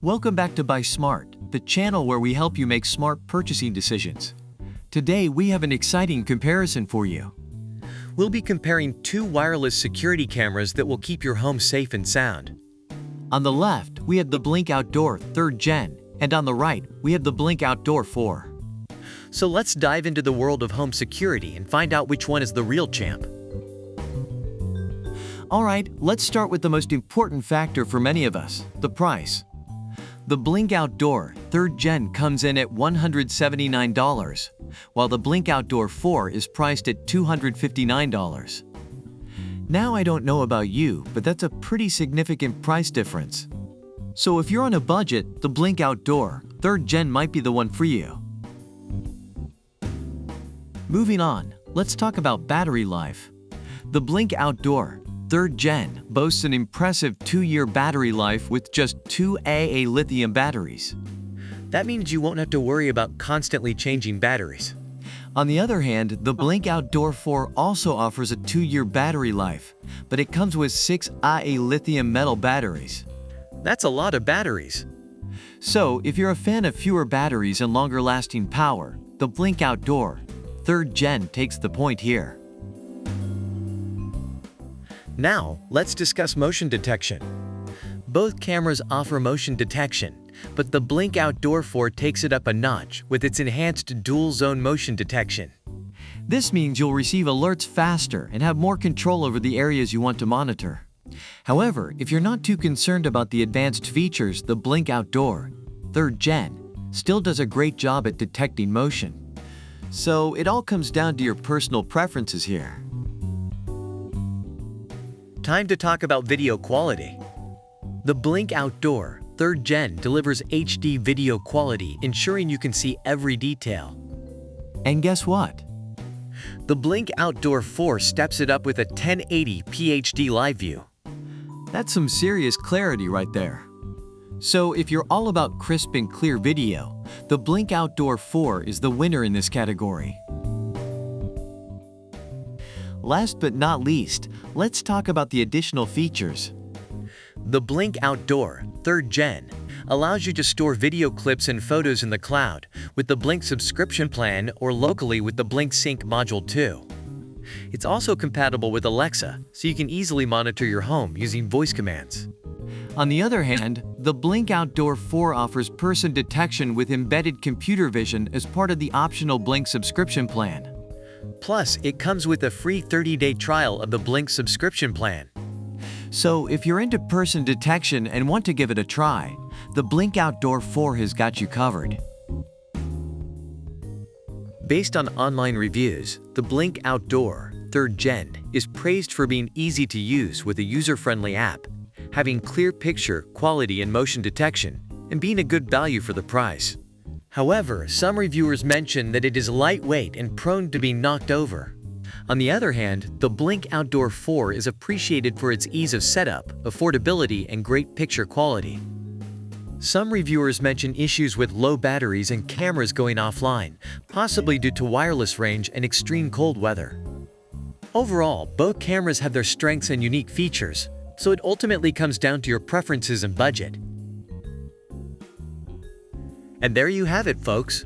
Welcome back to Buy Smart, the channel where we help you make smart purchasing decisions. Today we have an exciting comparison for you. We'll be comparing two wireless security cameras that will keep your home safe and sound. On the left, we have the Blink Outdoor 3rd Gen, and on the right, we have the Blink Outdoor 4. So let's dive into the world of home security and find out which one is the real champ. Alright, let's start with the most important factor for many of us, the price. The Blink Outdoor 3rd Gen comes in at $179, while the Blink Outdoor 4 is priced at $259. Now I don't know about you, but that's a pretty significant price difference. So if you're on a budget, the Blink Outdoor 3rd Gen might be the one for you. Moving on, let's talk about battery life. The Blink Outdoor 3rd Gen boasts an impressive 2-year battery life with just 2 AA lithium batteries. That means you won't have to worry about constantly changing batteries. On the other hand, the Blink Outdoor 4 also offers a 2-year battery life, but it comes with 6 AA lithium metal batteries. That's a lot of batteries. So, if you're a fan of fewer batteries and longer lasting power, the Blink Outdoor 3rd Gen takes the point here. Now, let's discuss motion detection. Both cameras offer motion detection, but the Blink Outdoor 4 takes it up a notch with its enhanced dual-zone motion detection. This means you'll receive alerts faster and have more control over the areas you want to monitor. However, if you're not too concerned about the advanced features, the Blink Outdoor 3rd Gen still does a great job at detecting motion. So it all comes down to your personal preferences here. Time to talk about video quality. The Blink Outdoor 3rd Gen delivers HD video quality, ensuring you can see every detail. And guess what? The Blink Outdoor 4 steps it up with a 1080p HD live view. That's some serious clarity right there. So if you're all about crisp and clear video, the Blink Outdoor 4 is the winner in this category. Last but not least, let's talk about the additional features. The Blink Outdoor 3rd Gen allows you to store video clips and photos in the cloud with the Blink subscription plan or locally with the Blink Sync Module 2. It's also compatible with Alexa, so you can easily monitor your home using voice commands. On the other hand, the Blink Outdoor 4 offers person detection with embedded computer vision as part of the optional Blink subscription plan. Plus, it comes with a free 30-day trial of the Blink subscription plan. So if you're into person detection and want to give it a try, the Blink Outdoor 4 has got you covered. Based on online reviews, the Blink Outdoor 3rd Gen is praised for being easy to use with a user-friendly app, having clear picture, quality, and motion detection, and being a good value for the price. However, some reviewers mention that it is lightweight and prone to being knocked over. On the other hand, the Blink Outdoor 4 is appreciated for its ease of setup, affordability, and great picture quality. Some reviewers mention issues with low batteries and cameras going offline, possibly due to wireless range and extreme cold weather. Overall, both cameras have their strengths and unique features, so it ultimately comes down to your preferences and budget. And there you have it, folks.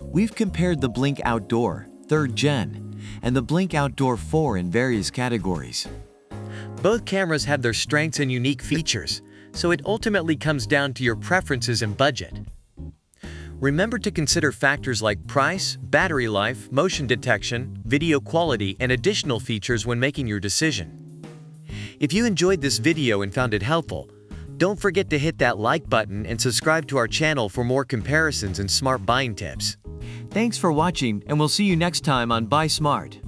We've compared the Blink Outdoor 3rd Gen and the Blink Outdoor 4 in various categories. Both cameras have their strengths and unique features, so it ultimately comes down to your preferences and budget. Remember to consider factors like price, battery life, motion detection, video quality, and additional features when making your decision. If you enjoyed this video and found it helpful, don't forget to hit that like button and subscribe to our channel for more comparisons and smart buying tips. Thanks for watching, and we'll see you next time on Buy Smart.